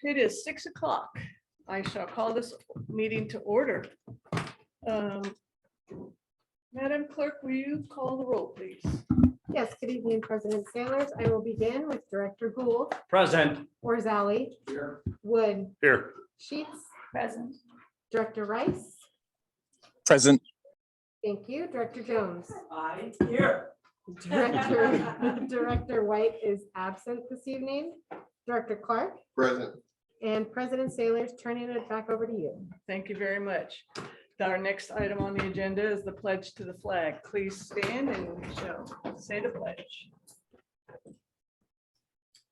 It is 6 o'clock. I shall call this meeting to order. Madam Clerk, will you call the roll, please? Yes, good evening, President Sailors. I will begin with Director Gould, Present. Orzali, Here. Wood, Here. Sheets, Present. Director Rice. Present. Thank you. Director Jones. I here. Director White is absent this evening. Director Clark Present. and President Sailors, turning it back over to you. Thank you very much. Our next item on the agenda is the pledge to the flag. Please stand and we shall say the pledge.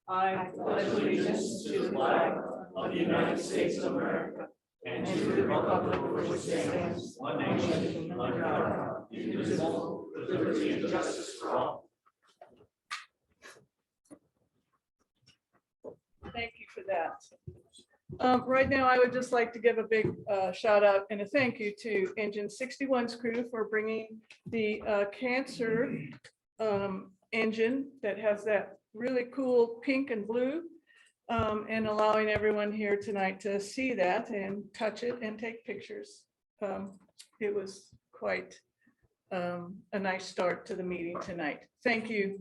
I pledge allegiance to the flag of the United States of America and to the republic for which it stands, one nation, under God, indivisible, with liberty and justice for all. Thank you for that. Right now, I would just like to give a big shout out and a thank you to Engine 61's crew for bringing the cancer engine that has that really cool pink and blue and allowing everyone here tonight to see that and touch it and take pictures. It was quite a nice start to the meeting tonight. Thank you,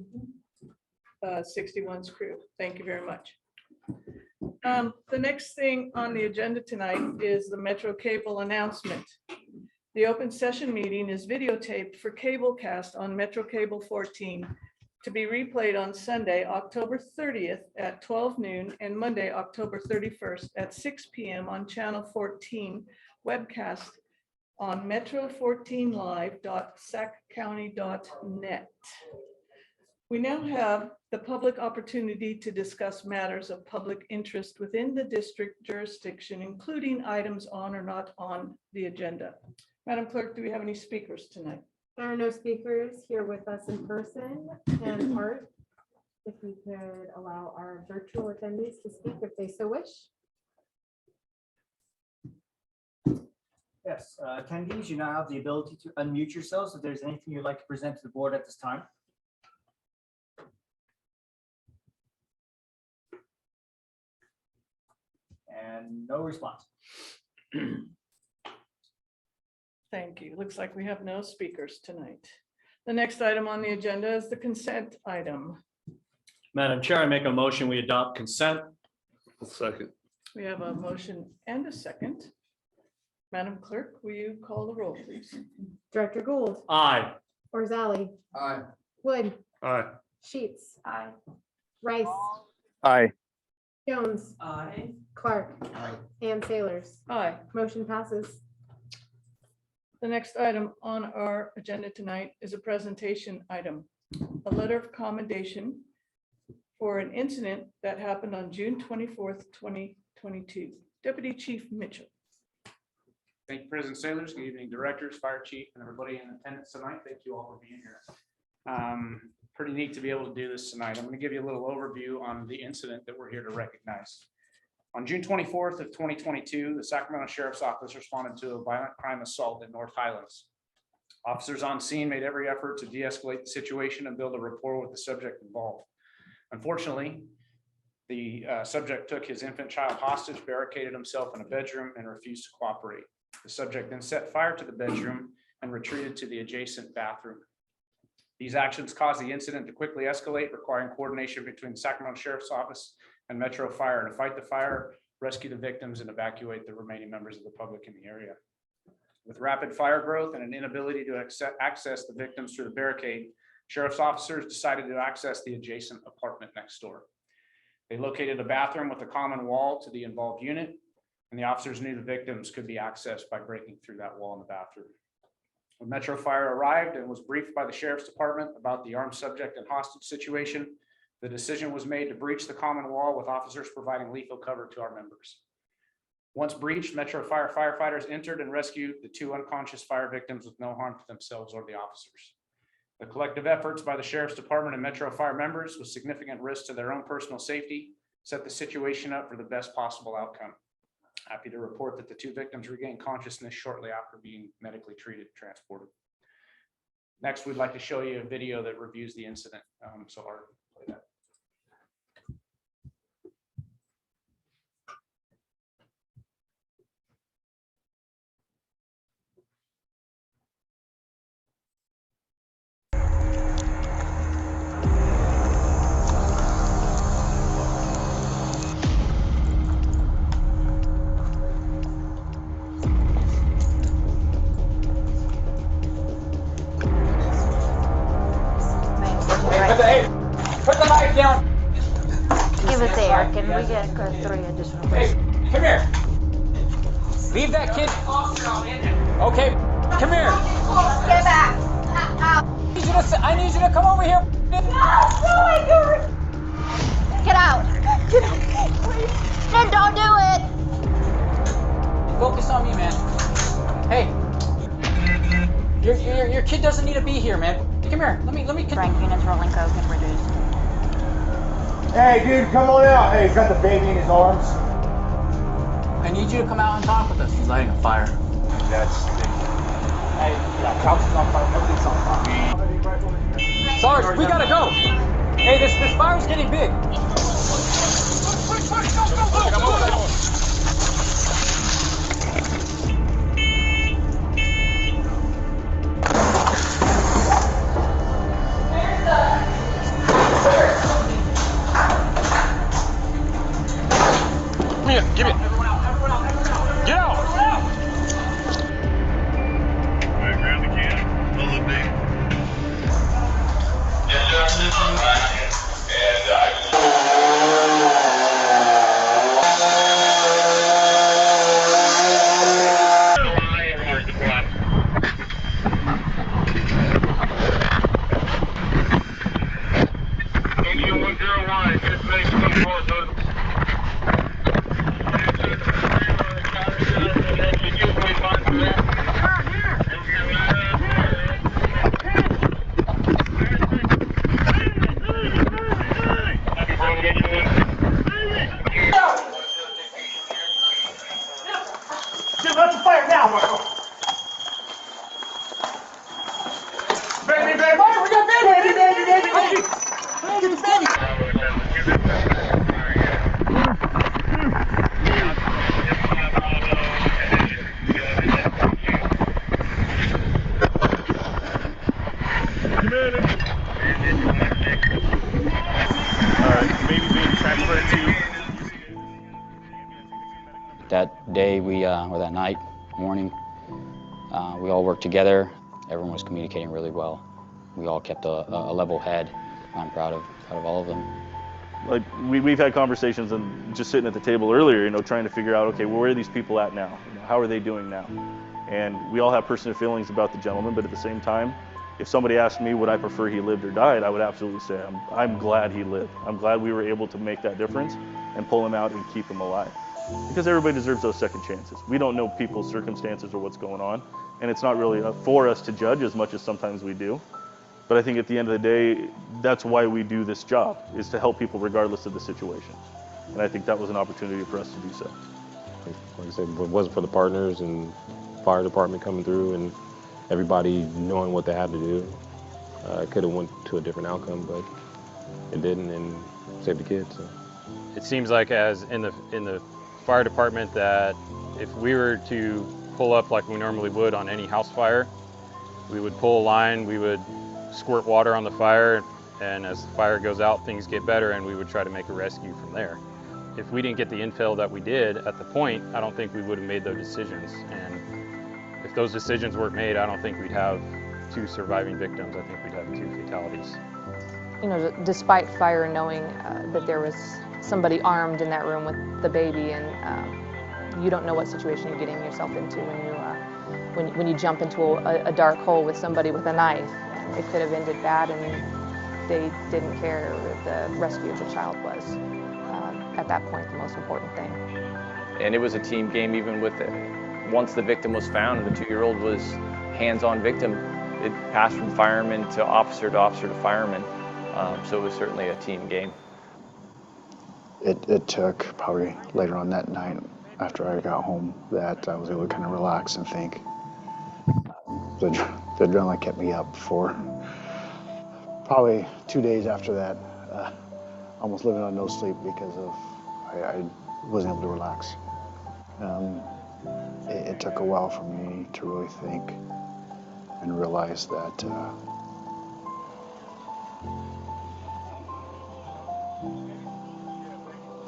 61's crew. Thank you very much. The next thing on the agenda tonight is the Metro Cable announcement. The open session meeting is videotaped for Cablecast on Metro Cable 14 to be replayed on Sunday, October 30th at 12 noon and Monday, October 31st at 6 p.m. on Channel 14 webcast on metro14live.saccounty.net. We now have the public opportunity to discuss matters of public interest within the district jurisdiction, including items on or not on the agenda. Madam Clerk, do we have any speakers tonight? There are no speakers here with us in person, and Art, if we could allow our virtual attendees to speak if they so wish. Yes, attendees, you now have the ability to unmute yourselves if there's anything you'd like to present to the board at this time. And no response. Thank you. Looks like we have no speakers tonight. The next item on the agenda is the consent item. Madam Chair, I make a motion, we adopt consent. Second. We have a motion and a second. Madam Clerk, will you call the roll, please? Director Gould, Aye. Orzali, Aye. Wood, Aye. Sheets, Rice, Aye. Jones, Aye. Clark, Aye. and Sailors. Aye. Motion passes. The next item on our agenda tonight is a presentation item, a letter of commendation for an incident that happened on June 24th, 2022. Deputy Chief Mitchell. Thank you, President Sailors. Good evening, directors, fire chief, and everybody in attendance tonight. Thank you all for being here. Pretty neat to be able to do this tonight. I'm going to give you a little overview on the incident that we're here to recognize. On June 24th of 2022, the Sacramento Sheriff's Office responded to a violent crime assault in North Highlands. Officers on scene made every effort to de-escalate the situation and build a rapport with the subject involved. Unfortunately, the subject took his infant child hostage, barricaded himself in a bedroom, and refused to cooperate. The subject then set fire to the bedroom and retreated to the adjacent bathroom. These actions caused the incident to quickly escalate, requiring coordination between the Sacramento Sheriff's Office and Metro Fire to fight the fire, rescue the victims, and evacuate the remaining members of the public in the area. With rapid fire growth and an inability to access the victims through the barricade, sheriff's officers decided to access the adjacent apartment next door. They located a bathroom with a common wall to the involved unit, and the officers knew the victims could be accessed by breaking through that wall in the bathroom. When Metro Fire arrived and was briefed by the Sheriff's Department about the armed subject and hostage situation, the decision was made to breach the common wall, with officers providing lethal cover to our members. Once breached, Metro Fire firefighters entered and rescued the two unconscious fire victims with no harm to themselves or the officers. The collective efforts by the Sheriff's Department and Metro Fire members, with significant risk to their own personal safety, set the situation up for the best possible outcome. Happy to report that the two victims regained consciousness shortly after being medically treated and transported. Next, we'd like to show you a video that reviews the incident. So Art, play that. Put the knife down. Give us air. Can we get 3 additional? Hey, come here. Leave that kid. Okay, come here. Get back. I need you to come over here. Get out. Please. Then don't do it. Focus on me, man. Hey, your kid doesn't need to be here, man. Come here. Let me. Frank units rolling coke and reduced. Hey, dude, come on out. Hey, he's got the baby in his arms. I need you to come out and talk with us. He's lighting a fire. Hey, yeah, house is on fire. Everything's on fire. Sarge, we gotta go. Hey, this fire's getting big. Give it. Get out. Grab the can. Pull it big. Let's fire now. Baby, baby. Fire, we got baby, baby, baby, baby. Get the baby. Baby being transferred to. That day, or that night, morning, we all worked together. Everyone was communicating really well. We all kept a level head. I'm proud of all of them. Like we've had conversations and just sitting at the table earlier, trying to figure out, okay, well, where are these people at now? How are they doing now? And we all have personal feelings about the gentleman, but at the same time, if somebody asked me would I prefer he lived or died, I would absolutely say I'm glad he lived. I'm glad we were able to make that difference and pull him out and keep him alive. Because everybody deserves those second chances. We don't know people's circumstances or what's going on, and it's not really for us to judge as much as sometimes we do. But I think at the end of the day, that's why we do this job, is to help people regardless of the situation. And I think that was an opportunity for us to do so. Like I said, if it wasn't for the partners and fire department coming through and everybody knowing what they had to do, it could have went to a different outcome, but it didn't, and saved the kids. So. It seems like as in the fire department that if we were to pull up like we normally would on any house fire, we would pull a line, we would squirt water on the fire, and as the fire goes out, things get better, and we would try to make a rescue from there. If we didn't get the intel that we did at the point, I don't think we would have made those decisions. And if those decisions weren't made, I don't think we'd have 2 surviving victims. I think we'd have 2 fatalities. Despite fire knowing that there was somebody armed in that room with the baby, and you don't know what situation you're getting yourself into when you jump into a dark hole with somebody with a knife. And it could have ended bad, and they didn't care. The rescue of the child was, at that point, the most important thing. And it was a team game even with it. Once the victim was found, the 2-year-old was hands-on victim. It passed from fireman to officer to fireman. So it was certainly a team game. It took probably later on that night after I got home that I was able to kind of relax and think. The adrenaline kept me up for probably 2 days after that, almost living on no sleep because of I wasn't able to relax. It took a while for me to really think and realize that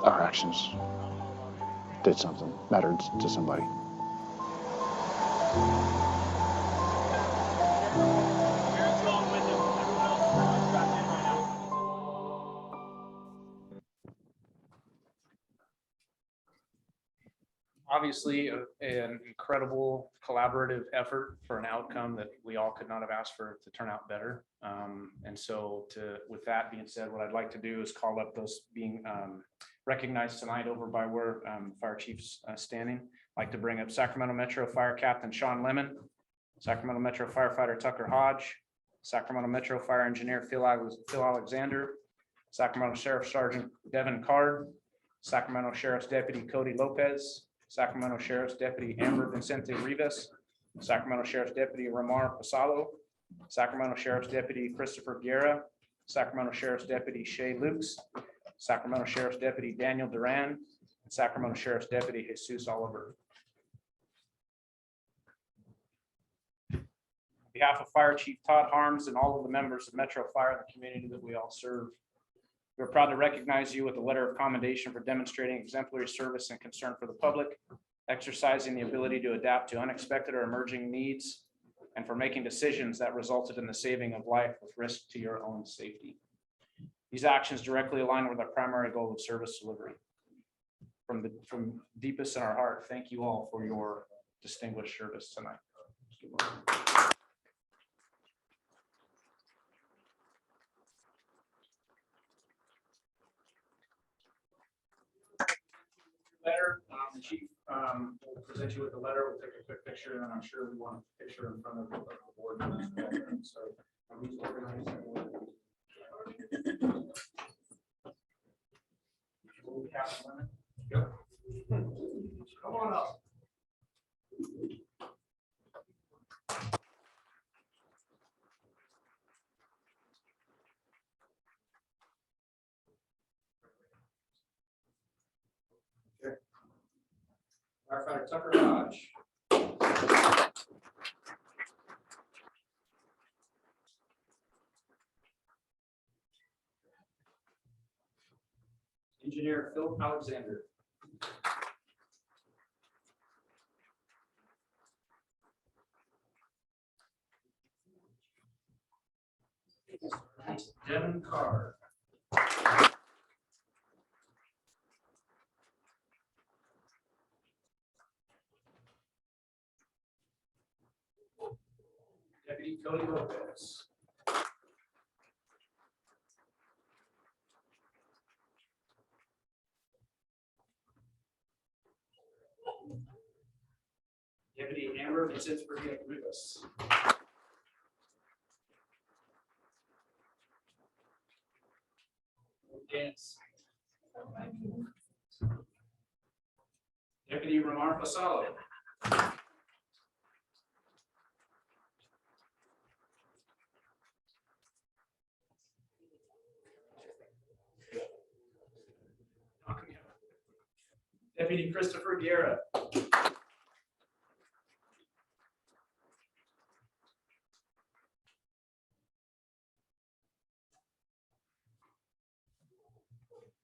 our actions did something, mattered to somebody. Obviously, an incredible collaborative effort for an outcome that we all could not have asked for to turn out better. And so with that being said, what I'd like to do is call up those being recognized tonight over by where Fire Chief's standing. I'd like to bring up Sacramento Metro Fire Captain Sean Lemon, Sacramento Metro Firefighter Tucker Hodge, Sacramento Metro Fire Engineer Phil Alexander, Sacramento Sheriff Sergeant Devin Card, Sacramento Sheriff's Deputy Cody Lopez, Sacramento Sheriff's Deputy Amber Vicente Rivas, Sacramento Sheriff's Deputy Ramar Pasalo, Sacramento Sheriff's Deputy Christopher Guerra, Sacramento Sheriff's Deputy Shay Lukes, Sacramento Sheriff's Deputy Daniel Duran, and Sacramento Sheriff's Deputy Jesus Oliver. On behalf of Fire Chief Todd Harms and all of the members of Metro Fire and the community that we all serve, we're proud to recognize you with a letter of commendation for demonstrating exemplary service and concern for the public, exercising the ability to adapt to unexpected or emerging needs, and for making decisions that resulted in the saving of life with risk to your own safety. These actions directly align with our primary goal of service delivery. From deepest in our heart, thank you all for your distinguished service tonight. Letter, the chief will present you with the letter. We'll take a quick picture, and I'm sure we want a picture in front of the board. So, please organize that one. Come on up. Firefighter Tucker Hodge. Engineer Phil Alexander. Devin Carr. Deputy Cody Lopez. Deputy Amber Vicente Rivas. Dance. Deputy Ramar Pasalo. Deputy Christopher Guerra.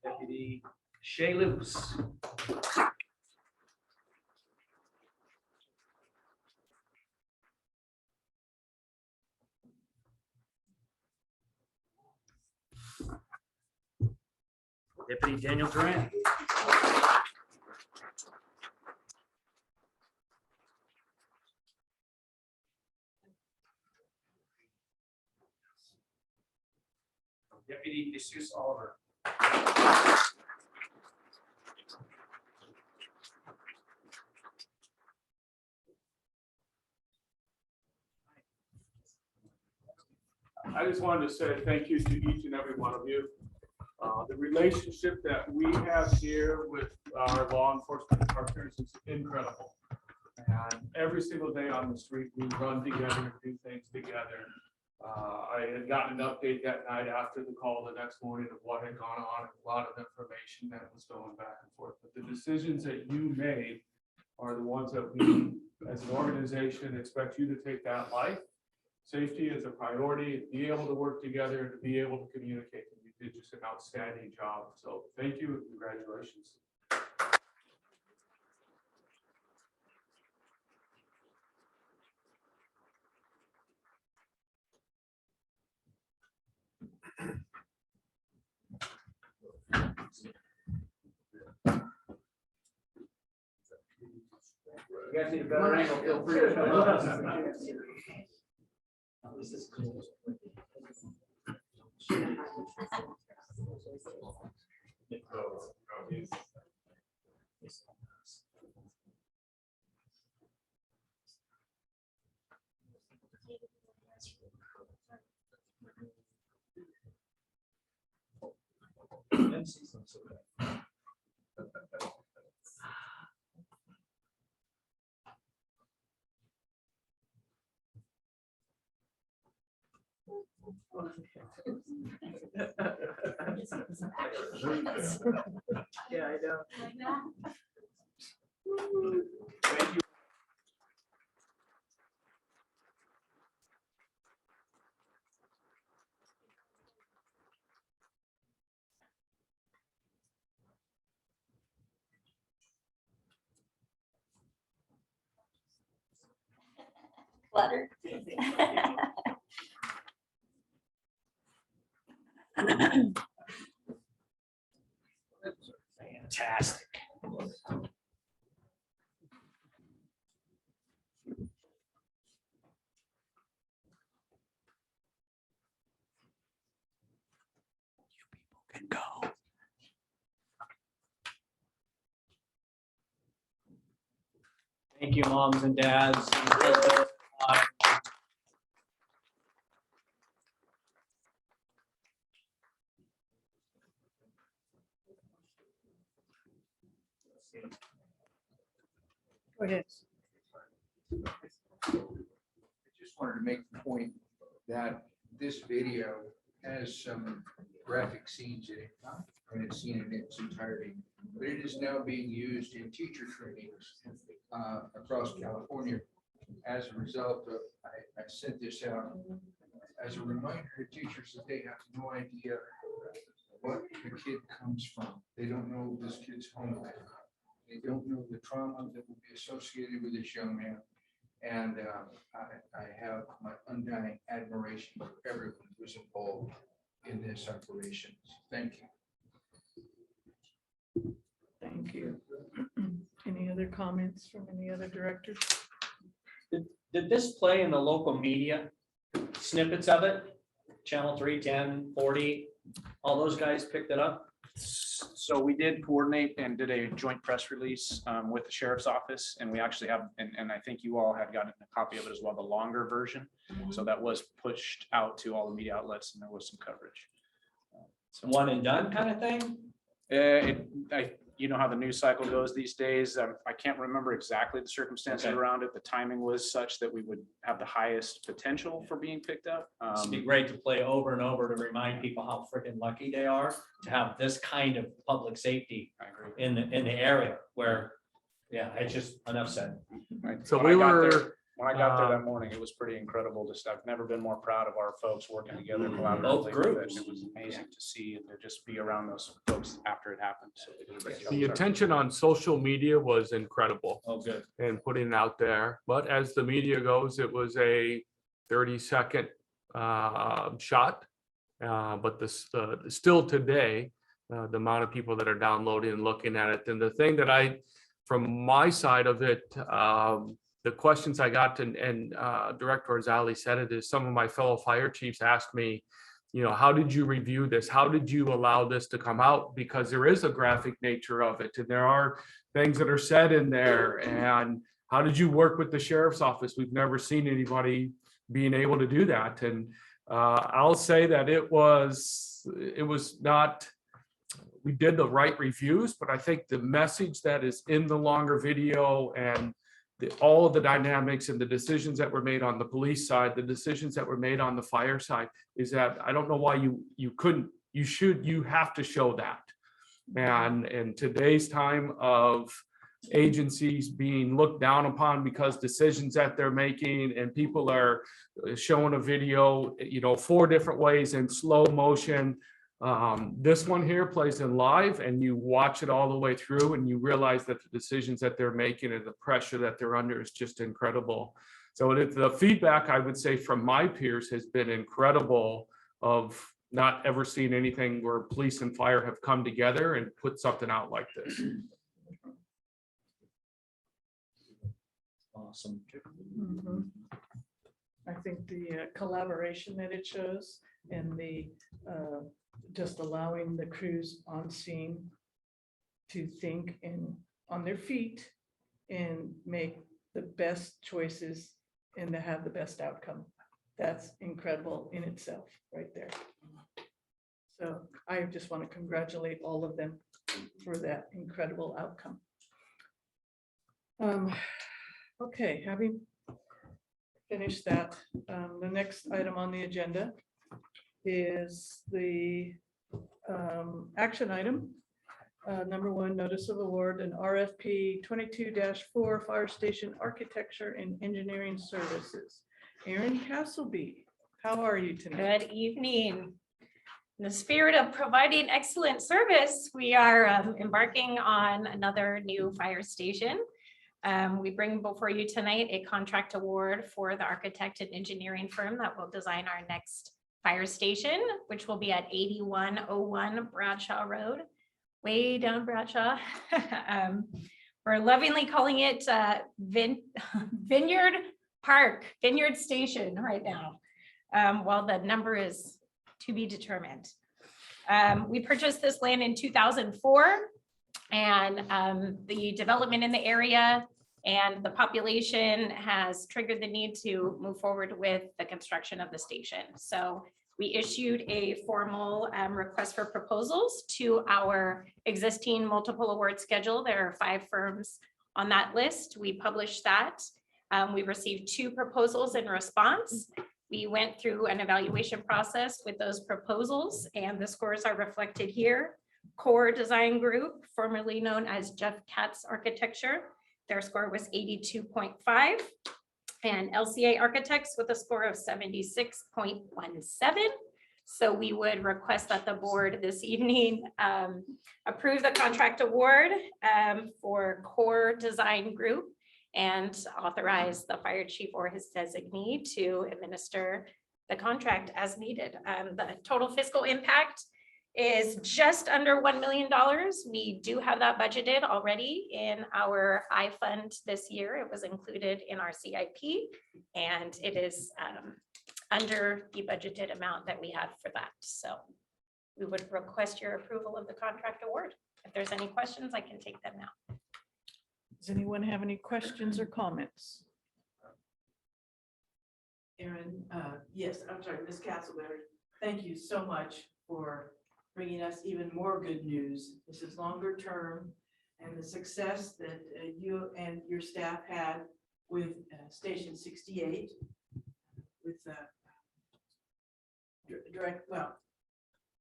Deputy Shay Lukes. Deputy Daniel Duran. Deputy Jesus Oliver. I just wanted to say thank you to each and every one of you. The relationship that we have here with our law enforcement partners is incredible. And every single day on the street, we run together and do things together. I had gotten an update that night after the call the next morning of what had gone on, a lot of information that was going back and forth. But the decisions that you made are the ones that we, as an organization, expect you to take that life. Safety is a priority, be able to work together and to be able to communicate. And you did just an outstanding job. So thank you and congratulations. You guys need a better angle, feel free to. Yeah, I know. Thank you. Cluttered. Fantastic. Can go. Thank you, moms and dads. Go ahead. I just wanted to make the point that this video has some graphic scenes in it. I haven't seen it in its entirety, but it is now being used in teacher trainings across California. As a result of, I sent this out as a reminder to teachers that they have no idea what the kid comes from. They don't know this kid's home life. They don't know the trauma that will be associated with this young man. And I have my undying admiration for everyone who's involved in this operation. Thank you. Thank you. Any other comments from any other directors? Did this play in the local media? Snippets of it? Channel 3, 10, 40, all those guys picked it up? So we did coordinate and did a joint press release with the sheriff's office, and we actually have, and I think you all had gotten a copy of it as well, the longer version. So that was pushed out to all the media outlets, and there was some coverage. So one and done kind of thing? You know how the news cycle goes these days. I can't remember exactly the circumstances around it. The timing was such that we would have the highest potential for being picked up. It'd be great to play over and over to remind people how freaking lucky they are to have this kind of public safety in the area where, yeah, it's just enough said. So When we I got there that morning, it was pretty incredible. Just, I've never been more proud of our folks working together collaboratively. Both groups. It was amazing to see and to just be around those folks after it happened. So they did a great job. The attention on social media was incredible. Oh, good. And putting it out there. But as the media goes, it was a 30-second shot. But still today, the amount of people that are downloading and looking at it. And the thing that from my side of it, the questions I got, and Director Orzali said it, is some of my fellow fire chiefs asked me, you know, how did you review this? How did you allow this to come out? Because there is a graphic nature of it, and there are things that are said in there. And how did you work with the sheriff's office? We've never seen anybody being able to do that. And I'll say that it was not, we did the right reviews, but I think the message that is in the longer video and all of the dynamics and the decisions that were made on the police side, the decisions that were made on the fire side, is that I don't know why you have to show that. And in today's time of agencies being looked down upon because decisions that they're making, and people are showing a video, you know, 4 different ways in slow motion. This one here plays in live, and you watch it all the way through, and you realize that the decisions that they're making and the pressure that they're under is just incredible. So the feedback, I would say, from my peers has been incredible, of not ever seeing anything where police and fire have come together and put something out like this. awesome. Mhm. I think the collaboration that it shows and the just allowing the crews on scene to think and on their feet and make the best choices and to have the best outcome. That's incredible in itself, right there. So I just want to congratulate all of them for that incredible outcome. Okay, having finished that, the next item on the agenda is the action item. Number one, notice of award and RFP 22-4 Fire Station Architecture and Engineering Services. Erin Castleby, how are you tonight? Good evening. In the spirit of providing excellent service, we are embarking on another new fire station. We bring before you tonight a contract award for the architect and engineering firm that will design our next fire station, which will be at 8101 Bradshaw Road, way down Bradshaw. We're lovingly calling it Vineyard Park, Vineyard Station right now, while the number is to be determined. We purchased this land in 2004, and the development in the area and the population has triggered the need to move forward with the construction of the station. So we issued a formal request for proposals to our existing multiple award schedule. There are 5 firms on that list. We published that. We received 2 proposals in response. We went through an evaluation process with those proposals, and the scores are reflected here. Core Design Group, formerly known as Jeff Katz Architecture, their score was 82.5, and LCA Architects with a score of 76.17. So we would request that the board this evening approve the contract award for Core Design Group and authorize the fire chief or his designee to administer the contract as needed. The total fiscal impact is just under $1 million. We do have that budgeted already in our I fund this year. It was included in our CIP, and it is under the budgeted amount that we had for that. So we would request your approval of the contract award. If there's any questions, I can take them now. Does anyone have any questions or comments? Erin, yes, I'm sorry, Ms. Castleberry, thank you so much for bringing us even more good news. This is longer term, and the success that you and your staff had with Station 68 with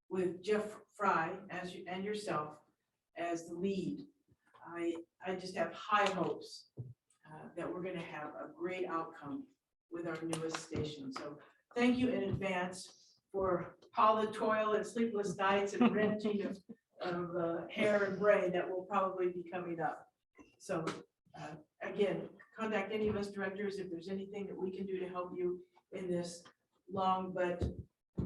with Jeff Fry as you and yourself as the lead. I just have high hopes that we're going to have a great outcome with our newest station. So thank you in advance for all the toil and sleepless nights and wrenching of hair and brain that will probably be coming up. So again, contact any of us directors if there's anything that we can do to help you in this long but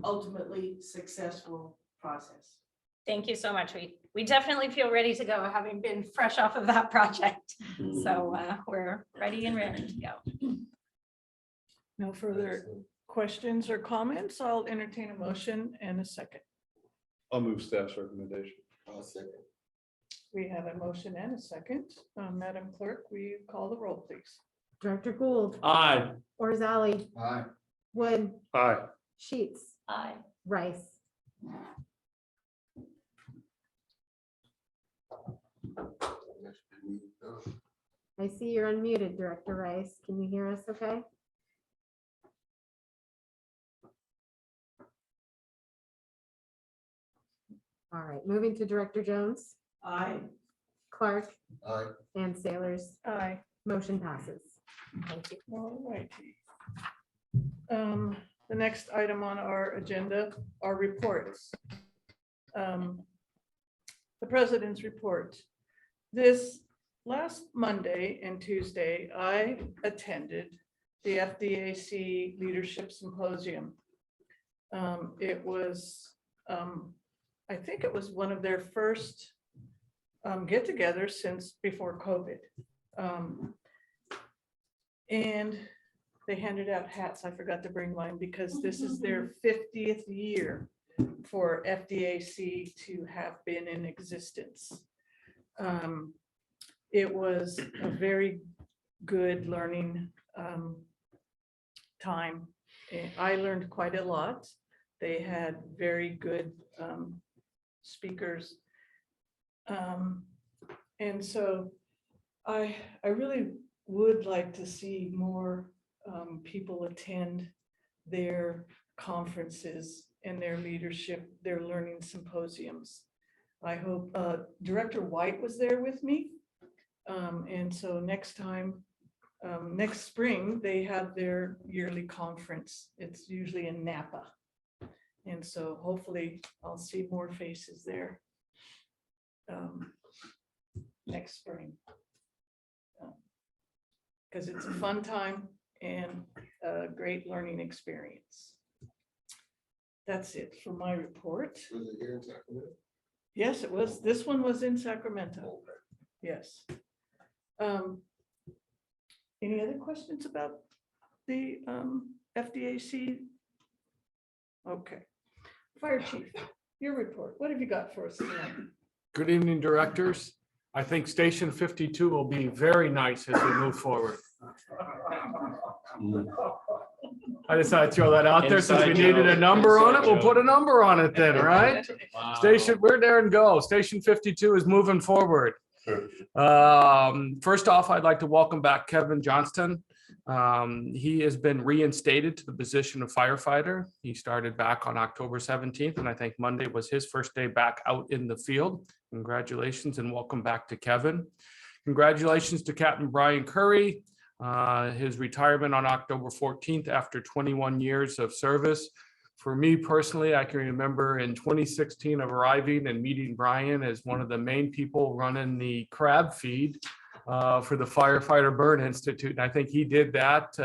ultimately successful process. Thank you so much. We definitely feel ready to go, having been fresh off of that project. So we're ready and ready to go. No further questions or comments. I'll entertain a motion and a second. I'll move staff's recommendation. I'll second. We have a motion and a second. Madam Clerk, will you call the roll, please? Director Gould. Aye. Orzali. Aye. Wood. Aye. Sheets. Aye. Rice. I see you're unmuted, Director Rice. Can you hear us okay? All right, moving to Director Jones. Aye. Clark. Aye. And Sailors. Aye. Motion passes. All righty. The next item on our agenda are reports. The President's report. This last Monday and Tuesday, I attended the FDAC Leadership Symposium. It was, I think it was one of their first get-togethers since before COVID. And they handed out hats. I forgot to bring mine because this is their 50th year for FDAC to have been in existence. It was a very good learning time. I learned quite a lot. They had very good speakers. And so I really would like to see more people attend their conferences and their leadership, their learning symposiums. I hope Director White was there with me. And so next time, next spring, they have their yearly conference. It's usually in Napa. And so hopefully I'll see more faces there next spring. Because it's a fun time and a great learning experience. That's it for my report. Was it here in Sacramento? Yes, it was. This one was in Sacramento. Yes. Any other questions about the FDAC? Okay. Fire Chief, your report. What have you got for us tonight? Good evening, directors. I think Station 52 will be very nice as we move forward. I decided to throw that out there since we Inside needed a joke. number on it. Inside We'll joke. put a number on it then, right? Wow. Station, we're there and go. Station 52 is moving forward. First off, I'd like to welcome back Kevin Johnston. He has been reinstated to the position of firefighter. He started back on October 17th, and I think Monday was his first day back out in the field. Congratulations and welcome back to Kevin. Congratulations to Captain Brian Curry. His retirement on October 14th after 21 years of service. For me personally, I can remember in 2016 of arriving and meeting Brian as one of the main people running the crab feed for the Firefighter Burn Institute. And I think he did that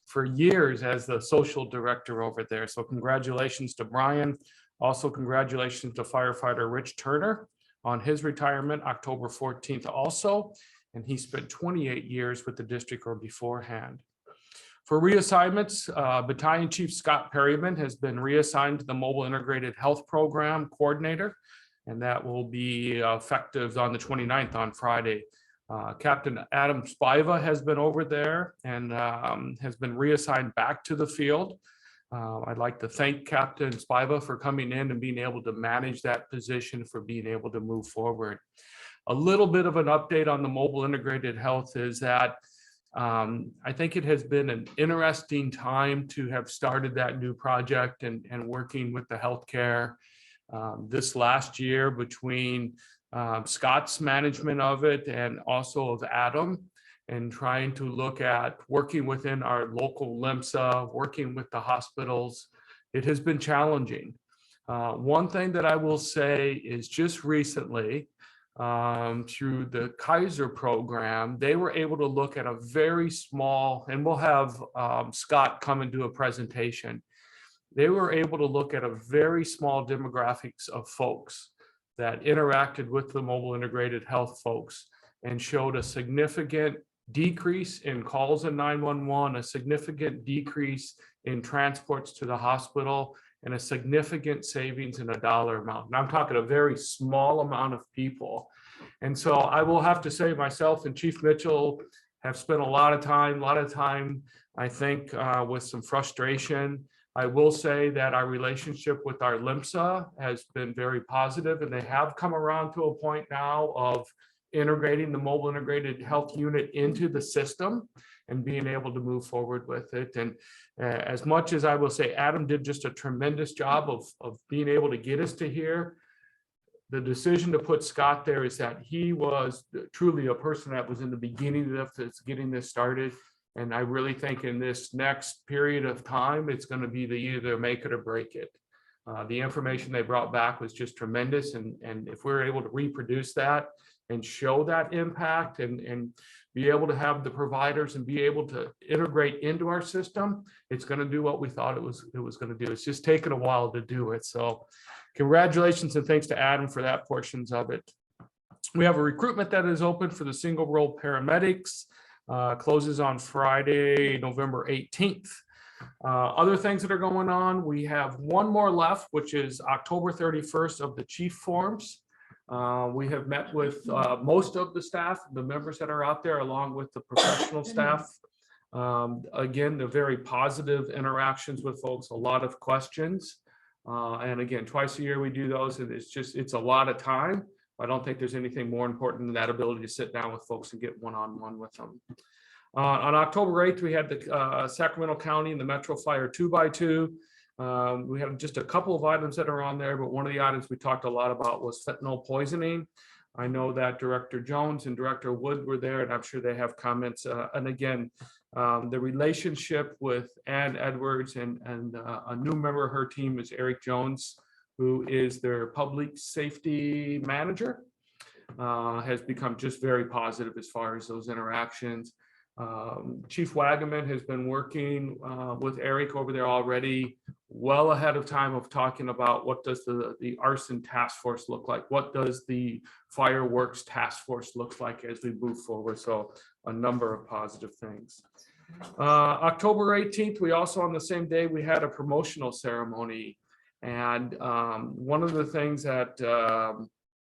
for years as the social director over there. So congratulations to Brian. Also, congratulations to firefighter Rich Turner on his retirement, October 14th also. And he spent 28 years with the district or beforehand. For reassignments, Battalion Chief Scott Perryman has been reassigned to the Mobile Integrated Health Program Coordinator, and that will be effective on the 29th on Friday. Captain Adam Spiva has been over there and has been reassigned back to the field. I'd like to thank Captain Spiva for coming in and being able to manage that position, for being able to move forward. A little bit of an update on the Mobile Integrated Health is that I think it has been an interesting time to have started that new project and working with the healthcare this last year between Scott's management of it and also of Adam, and trying to look at working within our local LIMSA, working with the hospitals. It has been challenging. One thing that I will say is just recently, through the Kaiser program, they were able to look at a very small, and we'll have Scott come and do a presentation. They were able to look at a very small demographics of folks that interacted with the Mobile Integrated Health folks and showed a significant decrease in calls in 911, a significant decrease in transports to the hospital, and a significant savings in a dollar amount. And I'm talking a very small amount of people. And so I will have to say myself and Chief Mitchell have spent a lot of time, I think, with some frustration. I will say that our relationship with our LIMSA has been very positive, and they have come around to a point now of integrating the Mobile Integrated Health Unit into the system and being able to move forward with it. And as much as I will say Adam did just a tremendous job of being able to get us to here, the decision to put Scott there is that he was truly a person that was in the beginning of this, getting this started. And I really think in this next period of time, it's going to be the either make it or break it. The information they brought back was just tremendous. And if we're able to reproduce that and show that impact and be able to have the providers and be able to integrate into our system, it's going to do what we thought it was going to do. It's just taken a while to do it. So congratulations and thanks to Adam for that portions of it. We have a recruitment that is open for the single role paramedics. Closes on Friday, November 18th. Other things that are going on, we have one more left, which is October 31st of the chief forums. We have met with most of the staff, the members that are out there, along with the professional staff. Again, the very positive interactions with folks, a lot of questions. And again, twice a year we do those, and it's a lot of time. I don't think there's anything more important than that ability to sit down with folks and get one-on-one with them. On October 8th, we had the Sacramento County and the Metro Fire 2x2. We have just a couple of items that are on there, but one of the items we talked a lot about was fentanyl poisoning. I know that Director Jones and Director Wood were there, and I'm sure they have comments. And again, the relationship with Ann Edwards and a new member of her team is Eric Jones, who is their public safety manager, has become just very positive as far as those interactions. Chief Wagaman has been working with Eric over there already, well ahead of time of talking about what does the arson task force look like? What does the fireworks task force look like as we move forward? So a number of positive things. October 18th, we also on the same day, we had a promotional ceremony. And one of the things that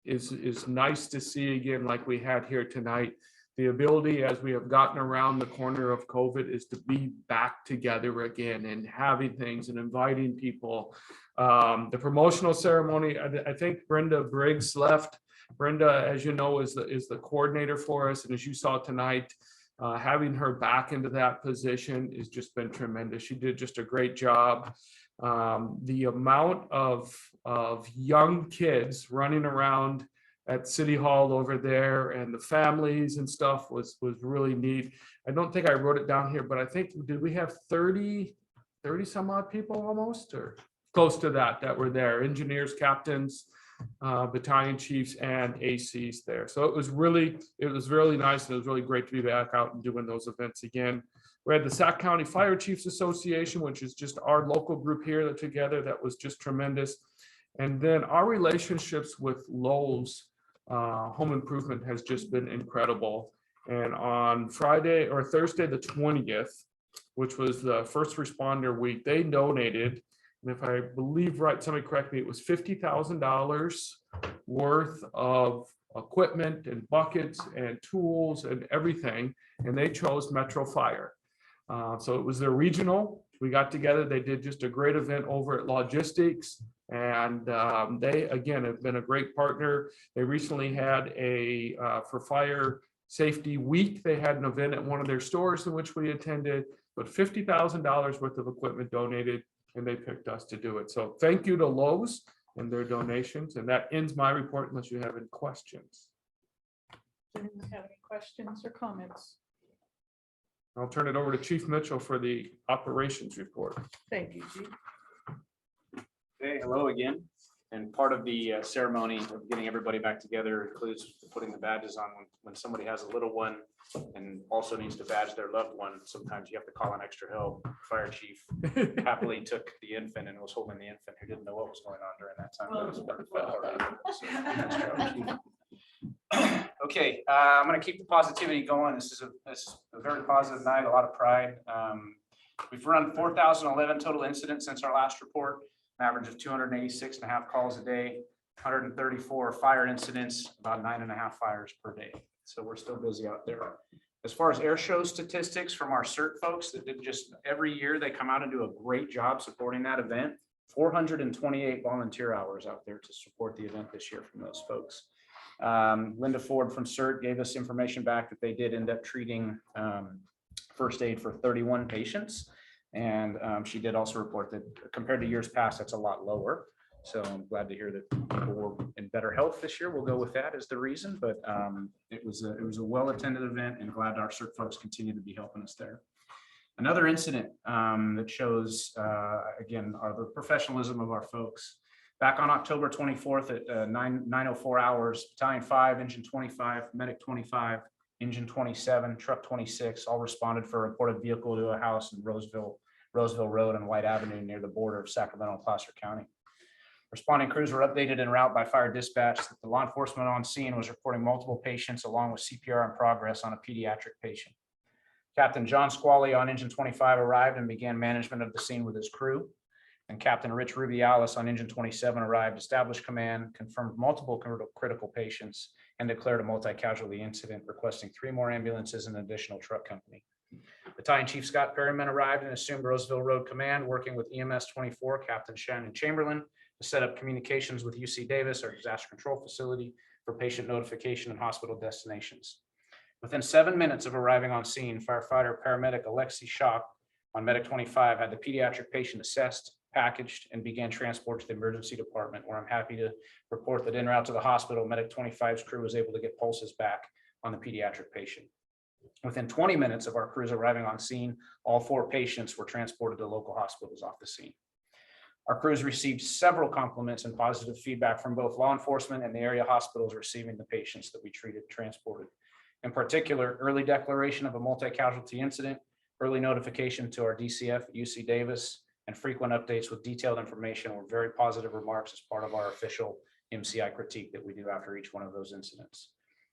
is nice to see again, like we had here tonight, the ability as we have gotten around the corner of COVID is to be back together again and having things and inviting people. The promotional ceremony, I think Brenda Briggs left. Brenda, as you know, is the coordinator for us. And as you saw tonight, having her back into that position has just been tremendous. She did just a great job. The amount of young kids running around at City Hall over there and the families and stuff was really neat. I don't think I wrote it down here, but I think, did we have 30 some odd people almost, or close to that were there, engineers, captains, battalion chiefs, and ACs there. So it was really nice, and it was really great to be back out and doing those events again. We had the Sac County Fire Chiefs Association, which is just our local group here that together, that was just tremendous. And then our relationships with Lowe's Home Improvement has just been incredible. And on Friday or Thursday, the 20th, which was the first responder week, they donated, and if I believe right, somebody correct me, it was $50,000 worth of equipment and buckets and tools and everything. And they chose Metro Fire. So it was their regional. We got together. They did just a great event over at Logistics. And they, again, have been a great partner. They recently had for Fire Safety Week, they had an event at one of their stores in which we attended, but $50,000 worth of equipment donated, and they picked us to do it. So thank you to Lowe's and their donations. And that ends my report unless you have any questions. Do you have any questions or comments? I'll turn it over to Chief Mitchell for the operations report. Thank you, Chief. Hey, hello again. And part of the ceremony of getting everybody back together includes putting the badges on when somebody has a little one and also needs to badge their loved one. Sometimes you have to call in extra help. Fire chief happily took the infant and was holding the infant who didn't know what was going on during that time. That was a fun part. Okay, I'm going to keep the positivity going. This is a very positive night, a lot of pride. We've run 4,011 total incidents since our last report, an average of 286.5 calls a day, 134 fire incidents, about 9.5 fires per day. So we're still busy out there. As far as air show statistics from our CERT folks that did just every year, they come out and do a great job supporting that event. 428 volunteer hours out there to support the event this year from those folks. Linda Ford from CERT gave us information back that they did end up treating first aid for 31 patients. And she did also report that compared to years past, that's a lot lower. So I'm glad to hear that people were in better health this year. We'll go with that as the reason, but it was a well-attended event, and glad our CERT folks continue to be helping us there. Another incident that shows, again, the professionalism of our folks. Back on October 24th at 9:04 hours, Battalion 5, Engine 25, Medic 25, Engine 27, Truck 26, all responded for a reported vehicle to a house in Roseville Road and White Avenue near the border of Sacramento and Placer County. Responding crews were updated en route by fire dispatch that the law enforcement on scene was reporting multiple patients along with CPR in progress on a pediatric patient. Captain John Squally on engine 25 arrived and began management of the scene with his crew. And Captain Rich Rubialis on engine 27 arrived, established command, confirmed multiple critical patients, and declared a multi-casualty incident, requesting 3 more ambulances and an additional truck company. Battalion Chief Scott Perryman arrived and assumed Roseville Road Command, working with EMS 24 Captain Shannon Chamberlain to set up communications with UC Davis, our disaster control facility, for patient notification and hospital destinations. Within 7 minutes of arriving on scene, firefighter paramedic Alexi Shock on Medic 25 had the pediatric patient assessed, packaged, and began transport to the emergency department, where I'm happy to report that en route to the hospital, Medic 25's crew was able to get pulses back on the pediatric patient. Within 20 minutes of our crews arriving on scene, all 4 patients were transported to local hospitals off the scene. Our crews received several compliments and positive feedback from both law enforcement and the area hospitals receiving the patients that we treated, transported. In particular, early declaration of a multi-casualty incident, early notification to our DCF at UC Davis, and frequent updates with detailed information were very positive remarks as part of our official MCI critique that we do after each one of those incidents.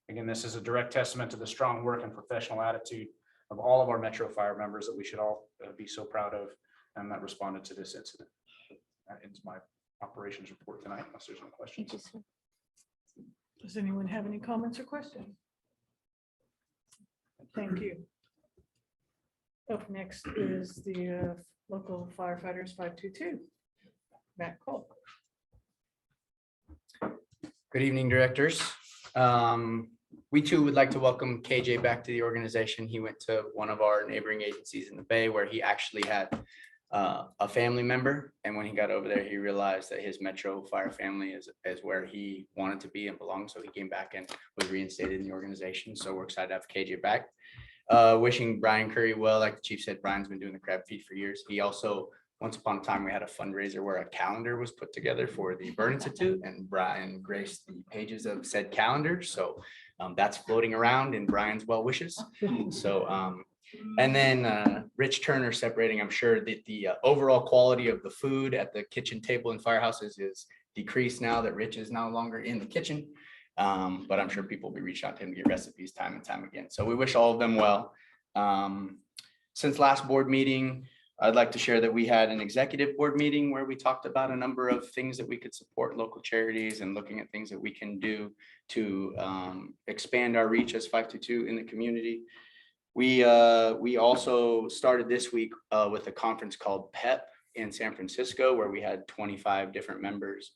Again, this is a direct testament to the strong work and professional attitude of all of our Metro Fire members that we should all be so proud of and that responded to this incident. That ends my operations report tonight, unless there's no questions. Does anyone have any comments or questions? Thank you. Up next is the local firefighters 522. Matt Cole. Good evening, directors. We too would like to welcome KJ back to the organization. He went to one of our neighboring agencies in the Bay where he actually had a family member. And when he got over there, he realized that his Metro Fire family is where he wanted to be and belong. So he came back and was reinstated in the organization. So we're excited to have KJ back. Wishing Brian Curry well. Like the chief said, Brian's been doing the crab feed for years. He also, once upon a time, we had a fundraiser where a calendar was put together for the Burn Institute, and Brian graced the pages of said calendar. So that's floating around in Brian's well wishes. So, and then Rich Turner separating. I'm sure that the overall quality of the food at the kitchen table in firehouses is decreased now that Rich is no longer in the kitchen. But I'm sure people will be reaching out to him to get recipes time and time again. So we wish all of them well. Since last board meeting, I'd like to share that we had an executive board meeting where we talked about a number of things that we could support local charities and looking at things that we can do to expand our reach as 522 in the community. We also started this week with a conference called PEP in San Francisco, where we had 25 different members.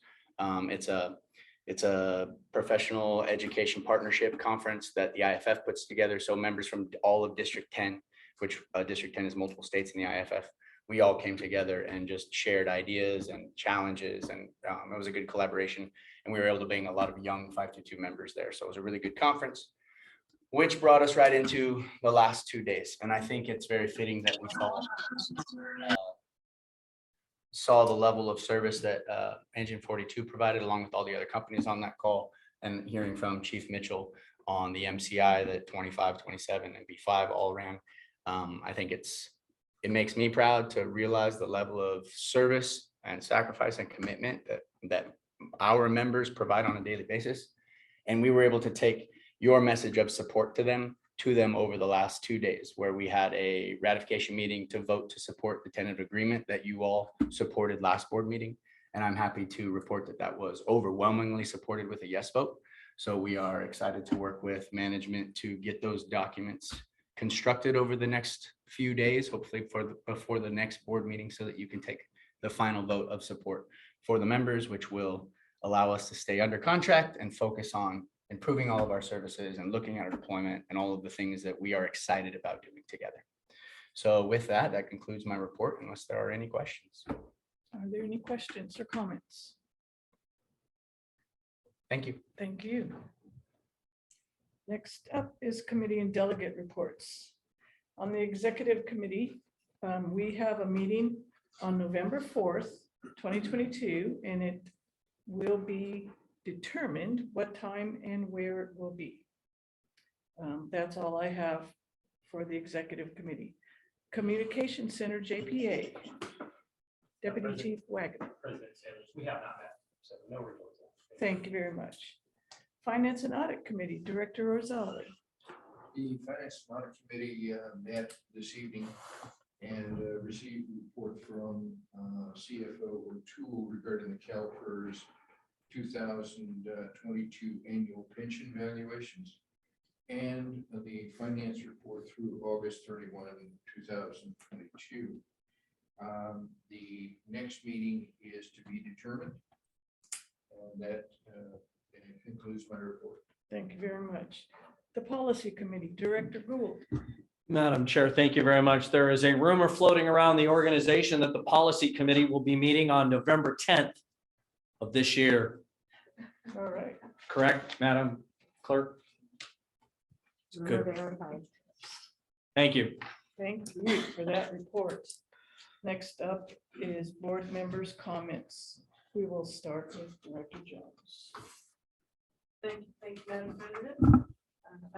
It's a professional education partnership conference that the IFF puts together. So members from all of District 10, which District 10 is multiple states in the IFF, we all came together and just shared ideas and challenges. And it was a good collaboration. And we were able to bring a lot of young 522 members there. So it was a really good conference, which brought us right into the last 2 days. And I think it's very fitting that we saw the level of service that Engine 42 provided, along with all the other companies on that call, and hearing from Chief Mitchell on the MCI that 25, 27, and B5 all ran. I think it makes me proud to realize the level of service and sacrifice and commitment that our members provide on a daily basis. And we were able to take your message of support to them over the last 2 days, where we had a ratification meeting to vote to support the tentative agreement that you all supported last board meeting. And I'm happy to report that that was overwhelmingly supported with a yes vote. So we are excited to work with management to get those documents constructed over the next few days, hopefully before the next board meeting, so that you can take the final vote of support for the members, which will allow us to stay under contract and focus on improving all of our services and looking at our deployment and all of the things that we are excited about doing together. So with that, that concludes my report, unless there are any questions. Are there any questions or comments? Thank you. Thank you. Next up is committee and delegate reports. On the executive committee, we have a meeting on November 4th, 2022, and it will be determined what time and where it will be. That's all I have for the executive committee. Communication Center, JPA. Deputy Chief Wagner. President Sailors, we have not met, so no reports. Thank you very much. Finance and Audit Committee, Director Rosali. The Finance and Audit Committee met this evening and received a report from CFO O'Toole regarding the CalPERS 2022 annual pension valuations and the finance report through August 31, 2022. The next meeting is to be determined. And that concludes my report. Thank you very much. The Policy Committee, Director Gould. Madam Chair, thank you very much. There is a rumor floating around the organization that the Policy Committee will be meeting on November 10th of this year. All right. Correct, Madam Clerk? Good. Thank you. Thank you for that report. Next up is board members' comments. We will start with Director Jones. Thank you, Madam President.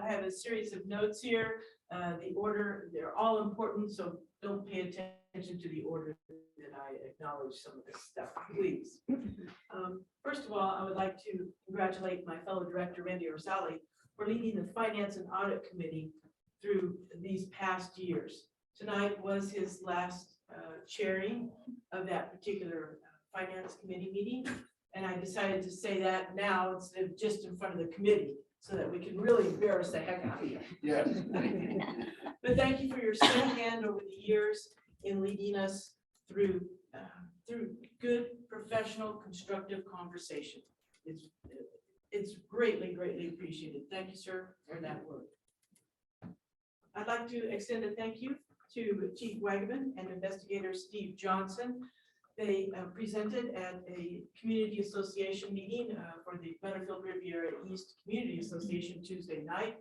I have a series of notes here. The order, they're all important, so don't pay attention to the order that I acknowledge some of this stuff, please. First of all, I would like to congratulate my fellow director, Randy Rosali, for leading the Finance and Audit Committee through these past years. Tonight was his last chairing of that particular Finance Committee meeting. And I decided to say that now instead of just in front of the committee, so that we can really embarrass the heck out of you. Yes. But thank you for your steady hand over the years in leading us through good, professional, constructive conversation. It's greatly, greatly appreciated. Thank you, sir, for that work. I'd like to extend a thank you to Chief Wagaman and Investigator Steve Johnson. They presented at a community association meeting for the Butterfield Riviera East Community Association Tuesday night.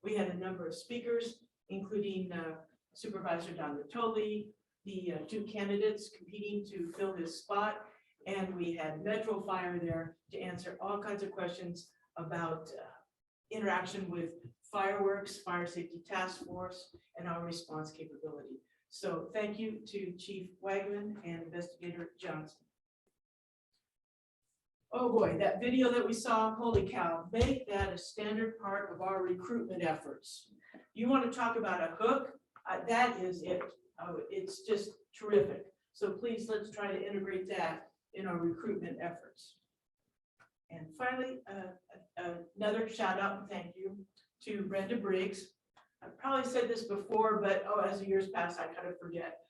We had a number of speakers, including Supervisor Don Natoli, the two candidates competing to fill his spot, and we had Metro Fire there to answer all kinds of questions about interaction with fireworks, fire safety task force, and our response capability. So thank you to Chief Wagaman and Investigator Johnson. Oh boy, that video that we saw, holy cow, make that a standard part of our recruitment efforts. You want to talk about a hook? That is it. It's just terrific. So please, let's try to integrate that in our recruitment efforts. And finally, another shout out and thank you to Brenda Briggs. I've probably said this before, but as the years pass, I kind of forget.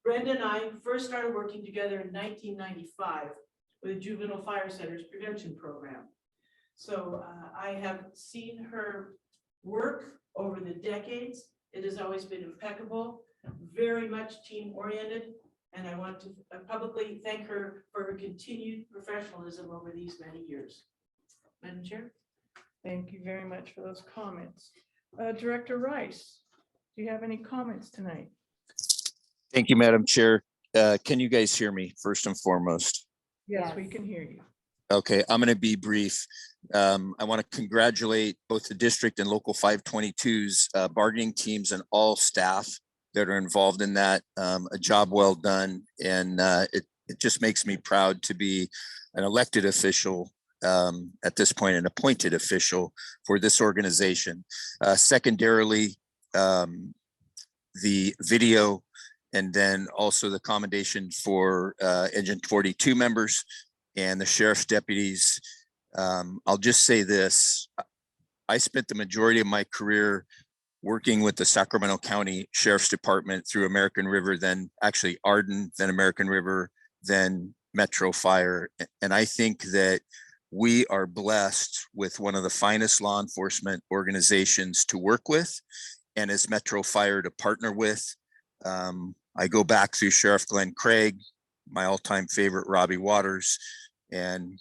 Brenda and I first started working together in 1995 with the Juvenile Fire Centers Prevention Program. So I have seen her work over the decades. It has always been impeccable, very much team oriented, and I want to publicly thank her for her continued professionalism over these many years. Madam Chair. Thank you very much for those comments. Director Rice, do you have any comments tonight? Thank you, Madam Chair. Can you guys hear me first and foremost? Yes, we can hear you. Okay, I'm going to be brief. I want to congratulate both the district and local 522's bargaining teams and all staff that are involved in that. A job well done. And it just makes me proud to be an elected official, at this point, an appointed official for this organization. Secondarily, the video and then also the commendation for Engine 42 members and the sheriff's deputies. I'll just say this. I spent the majority of my career working with the Sacramento County Sheriff's Department through American River, then actually Arden, then American River, then Metro Fire. And I think that we are blessed with one of the finest law enforcement organizations to work with and as Metro Fire to partner with. I go back through Sheriff Glenn Craig, my all-time favorite Robbie Waters, and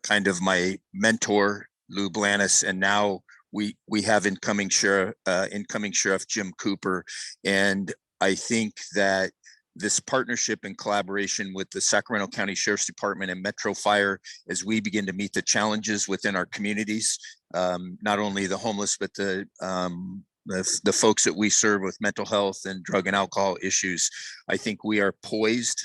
kind of my mentor Lou Blanis, and now we have incoming Sheriff Jim Cooper. And I think that this partnership and collaboration with the Sacramento County Sheriff's Department and Metro Fire, as we begin to meet the challenges within our communities, not only the homeless, but the folks that we serve with mental health and drug and alcohol issues, I think we are poised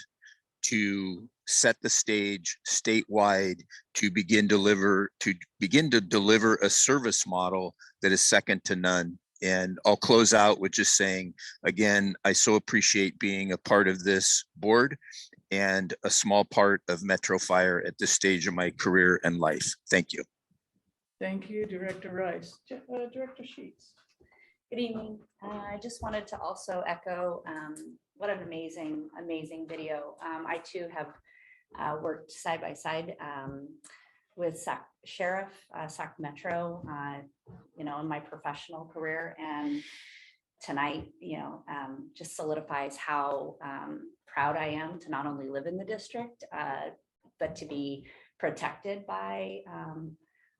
to set the stage statewide to begin to deliver a service model that is second to none. And I'll close out with just saying, again, I so appreciate being a part of this board and a small part of Metro Fire at this stage of my career and life. Thank you. Thank you, Director Rice. Director Sheets. Good evening. I just wanted to also echo what an amazing, amazing video. I too have worked side by side with Sac Sheriff, Sac Metro, in my professional career. And tonight, just solidifies how proud I am to not only live in the district, but to be protected by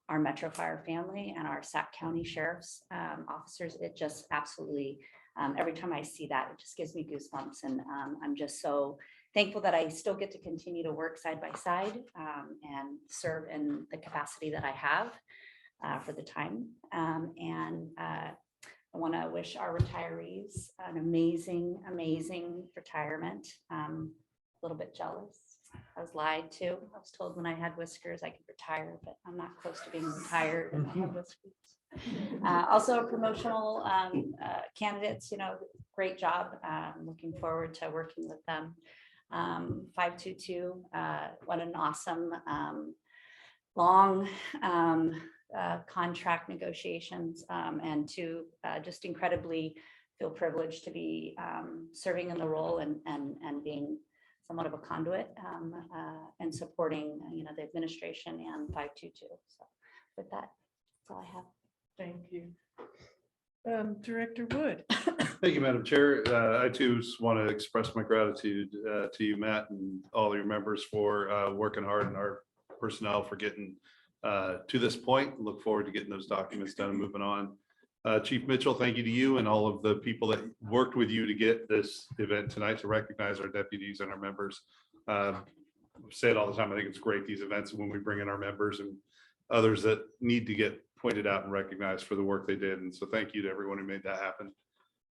our Metro Fire family and our Sac County Sheriff's officers. It just absolutely, every time I see that, it just gives me goosebumps. And I'm just so thankful that I still get to continue to work side by side and serve in the capacity that I have for the time. I want to wish our retirees an amazing, amazing retirement. A little bit jealous. I was lied to. I was told when I had whiskers I could retire, but I'm not close to being retired and I have whiskers. Also promotional candidates, great job. Looking forward to working with them. 522, what an awesome long contract negotiations, and to just incredibly feel privileged to be serving in the role and being somewhat of a conduit and supporting the administration and 522. So with that, that's all I have. Thank you. Director Wood. Thank you, Madam Chair. I too want to express my gratitude to you, Matt, and all your members for working hard, and our personnel for getting to this point. Look forward to getting those documents done and moving on. Chief Mitchell, thank you to you and all of the people that worked with you to get this event tonight to recognize our deputies and our members. I say it all the time. I think it's great, these events, when we bring in our members and others that need to get pointed out and recognized for the work they did. And so thank you to everyone who made that happen.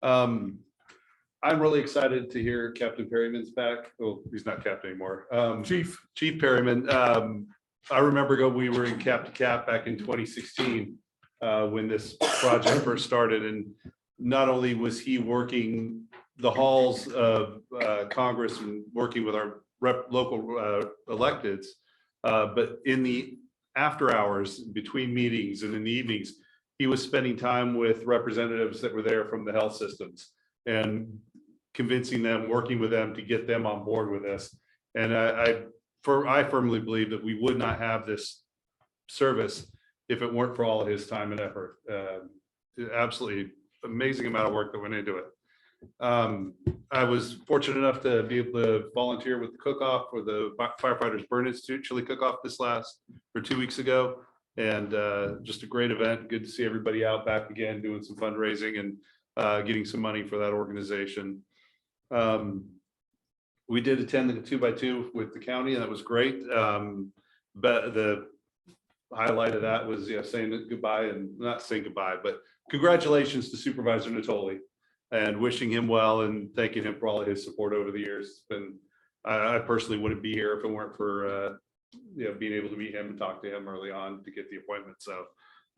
I'm really excited to hear Captain Perryman's back. Oh, he's not captain anymore. Chief Perryman. I remember we were in Cap to Cap back in 2016 when this project first started. And not only was he working the halls of Congress and working with our local electeds, but in the after hours between meetings and in the evenings, he was spending time with representatives that were there from the health systems and convincing them, working with them to get them on board with this. And I firmly believe that we would not have this service if it weren't for all of his time and effort. Absolutely amazing amount of work that went into it. I was fortunate enough to be able to volunteer with the cook-off for the Firefighters Burn Institute chili cook-off this 2 weeks ago. And just a great event. Good to see everybody out back again, doing some fundraising and getting some money for that organization. We did attend the 2x2 with the county, and that was great. But the highlight of that was saying goodbye, and not saying goodbye, but congratulations to Supervisor Natoli and wishing him well and thanking him for all of his support over the years. It's been, I personally wouldn't be here if it weren't for being able to meet him and talk to him early on to get the appointment. So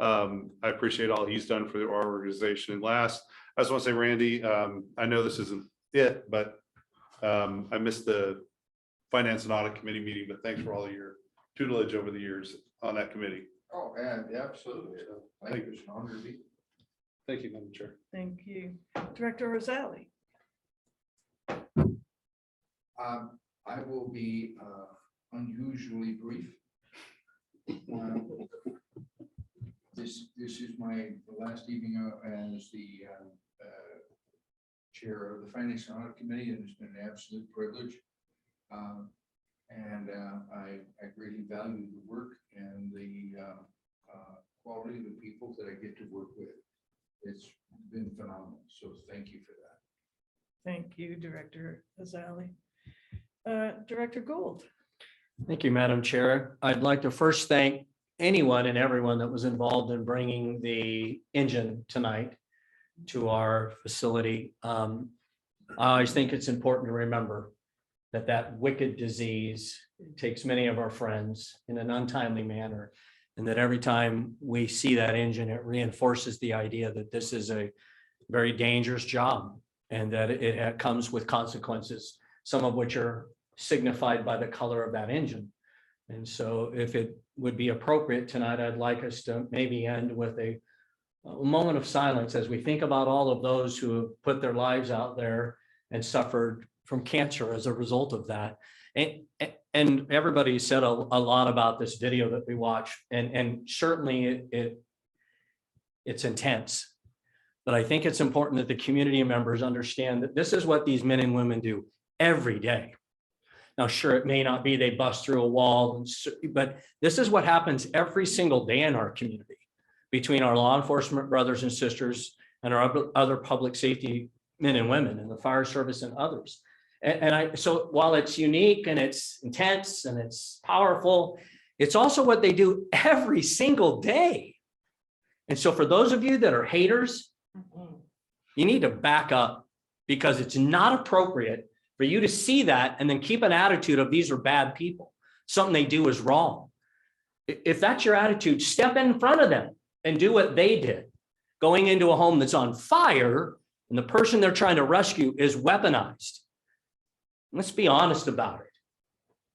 I appreciate all he's done for our organization. And last, I just want to say, Randy, I know this isn't it, but I missed the Finance and Audit Committee meeting, but thanks for all of your tutelage over the years on that committee. Oh, yeah, absolutely. So, thank you. It's an honor to be. Thank you, Madam Chair. Thank you. Director Rosali. I will be unusually brief. This is my last evening as the chair of the Finance and Audit Committee, and it's been an absolute privilege. I greatly value the work and the quality of the people that I get to work with. It's been phenomenal. So thank you for that. Thank you, Director Azali. Director Gould. Thank you, Madam Chair. I'd like to first thank anyone and everyone that was involved in bringing the engine tonight to our facility. I always think it's important to remember that wicked disease takes many of our friends in an untimely manner. And that every time we see that engine, it reinforces the idea that this is a very dangerous job and that it comes with consequences, some of which are signified by the color of that engine. And so if it would be appropriate tonight, I'd like us to maybe end with a moment of silence as we think about all of those who have put their lives out there and suffered from cancer as a result of that. And everybody said a lot about this video that we watched, and certainly it's intense. But I think it's important that the community members understand that this is what these men and women do every day. Now, sure, it may not be they bust through a wall, but this is what happens every single day in our community between our law enforcement brothers and sisters and our other public safety men and women and the fire service and others. So while it's unique and it's intense and it's powerful, it's also what they do every single day. And so for those of you that are haters, you need to back up, because it's not appropriate for you to see that and then keep an attitude of these are bad people. Something they do is wrong. If that's your attitude, step in front of them and do what they did. Going into a home that's on fire and the person they're trying to rescue is weaponized. Let's be honest about it.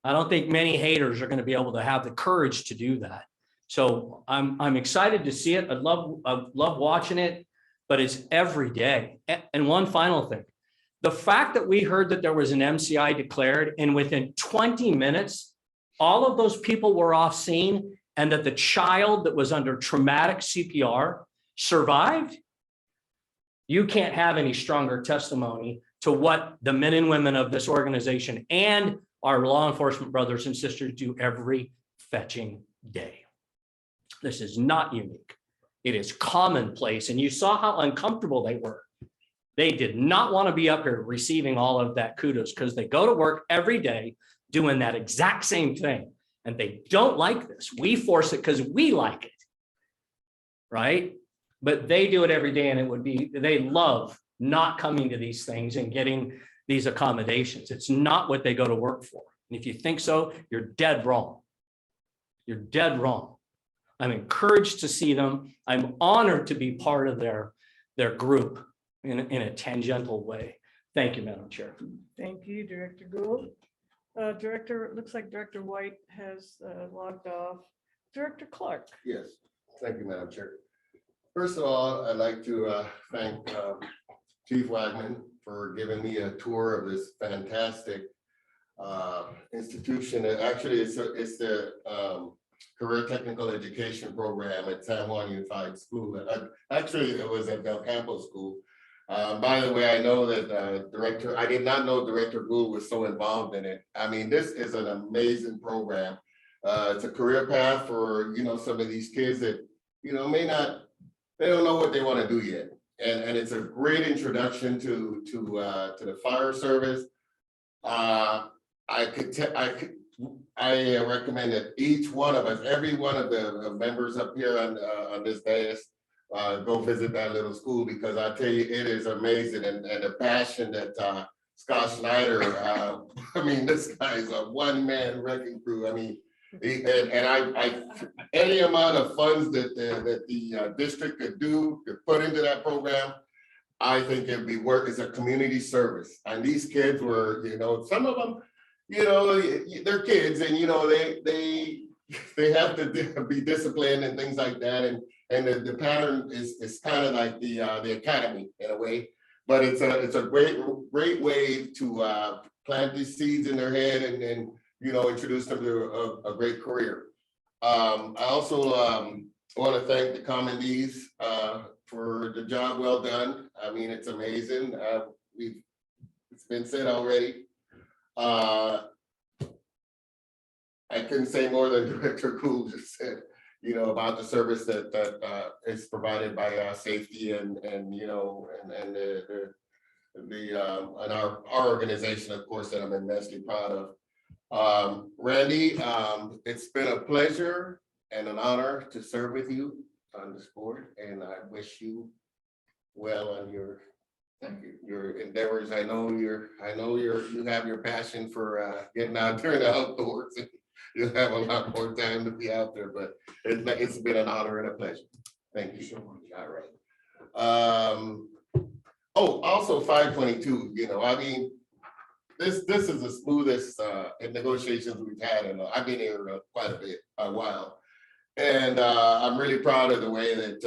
I don't think many haters are going to be able to have the courage to do that. So I'm excited to see it. I love watching it, but it's every day. And one final thing, the fact that we heard that there was an MCI declared and within 20 minutes, all of those people were off scene and that the child that was under traumatic CPR survived. You can't have any stronger testimony to what the men and women of this organization and our law enforcement brothers and sisters do every fetching day. This is not unique. It is commonplace. And you saw how uncomfortable they were. They did not want to be up here receiving all of that kudos because they go to work every day doing that exact same thing. And they don't like this. We force it because we like it. Right? But they do it every day, and they love not coming to these things and getting these accommodations. It's not what they go to work for. And if you think so, you're dead wrong. You're dead wrong. I'm encouraged to see them. I'm honored to be part of their group in a tangential way. Thank you, Madam Chair. Thank you, Director Gould. It looks like Director White has logged off. Director Clark. Yes, thank you, Madam Chair. First of all, I'd like to thank Chief Wagman for giving me a tour of this fantastic institution. Actually, it's the Career Technical Education Program at San Juan Unified School. Actually, it was at Del Campo School. By the way, I know that I did not know Director Gould was so involved in it. I mean, this is an amazing program. It's a career path for, some of these kids that, they don't know what they want to do yet. And it's a great introduction to the fire service. I recommend that each one of us, every one of the members up here on this dais, go visit that little school, because I tell you, it is amazing. And the passion that Scott Schneider, this guy is a one-man wrecking crew. Any amount of funds that the district could put into that program, I think it'd be worth. It's a community service. And these kids were, some of them, they're kids, and they have to be disciplined and things like that. And the pattern is kind of like the academy in a way, but it's a great way to plant these seeds in their head and introduce them to a great career. I also want to thank the commandees for the job well done. It's amazing. It's been said already. I couldn't say more than Director Gould just said, about the service that is provided by safety and our organization, of course, that I'm immensely proud of. Randy, it's been a pleasure and an honor to serve with you on this board, and I wish you well on your endeavors. I know you have your passion for getting out there in the outdoors you'll have a lot more time to be out there, but it's been an honor and a pleasure. Thank you so much. All right. Oh, also 522, I mean, this is the smoothest negotiations we've had, and I've been here quite a while. And I'm really proud of the way that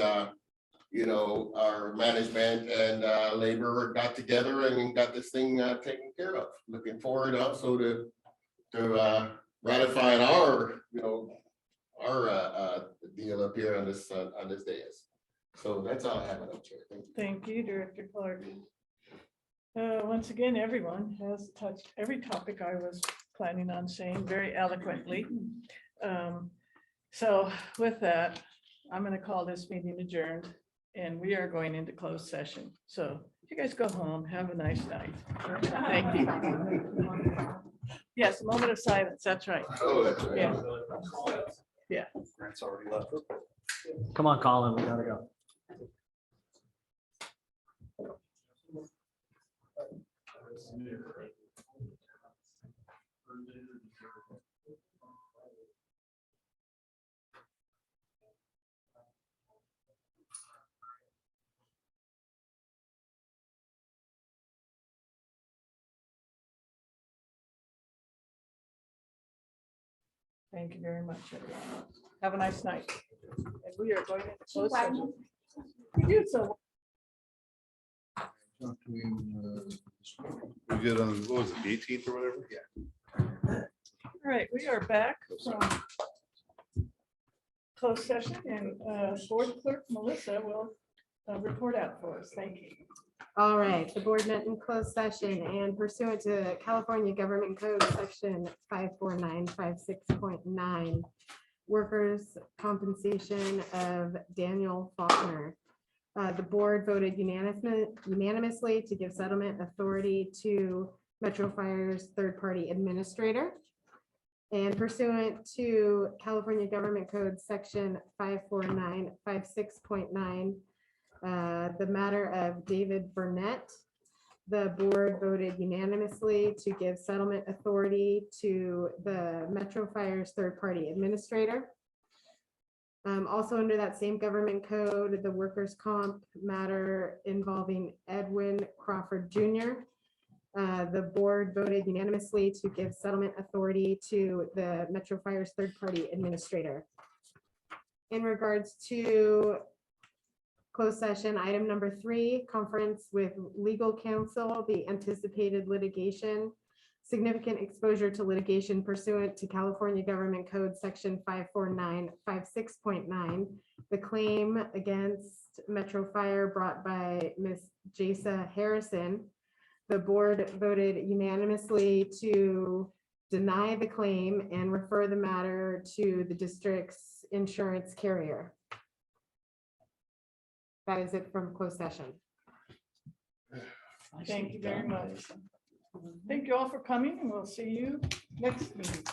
our management and labor got together and got this thing taken care of. Looking forward also to ratifying our deal up here on this dais. So that's all I have, Madam Chair. Thank you. Thank you, Director Clark. Once again, everyone has touched every topic I was planning on saying very eloquently. So with that, I'm going to call this meeting adjourned, and we are going into closed session. So you guys go home, have a nice night. Thank you. Yes, a moment of silence. That's right. Oh, that's right. Yeah. Yeah. Grant's already left. Come on, Colin, we gotta go. Thank you very much, everyone. Have a nice night. And we are going into closed session. We do so. We get on, what was it, the 18th or whatever? Yeah. All right, we are back from closed session, and Board Clerk Melissa will report out for us. Thank you. All right, the board met in closed session and pursuant to California Government Code Section 54956.9, workers' compensation of Daniel Faulkner. The board voted unanimously to give settlement authority to Metro Fire's third-party administrator. And pursuant to California Government Code Section 54956.9, the matter of David Burnett, the board voted unanimously to give settlement authority to the Metro Fire's third-party administrator. Also under that same government code, the workers' comp matter involving Edwin Crawford Jr., the board voted unanimously to give settlement authority to the Metro Fire's third-party administrator. In regards to closed session, item number 3, conference with legal counsel, the anticipated litigation, significant exposure to litigation pursuant to California Government Code Section 54956.9, the claim against Metro Fire brought by Ms. Jasa Harrison. The board voted unanimously to deny the claim and refer the matter to the district's insurance carrier. That is it from closed session. Thank you very much. Thank you all for coming, and we'll see you next meeting.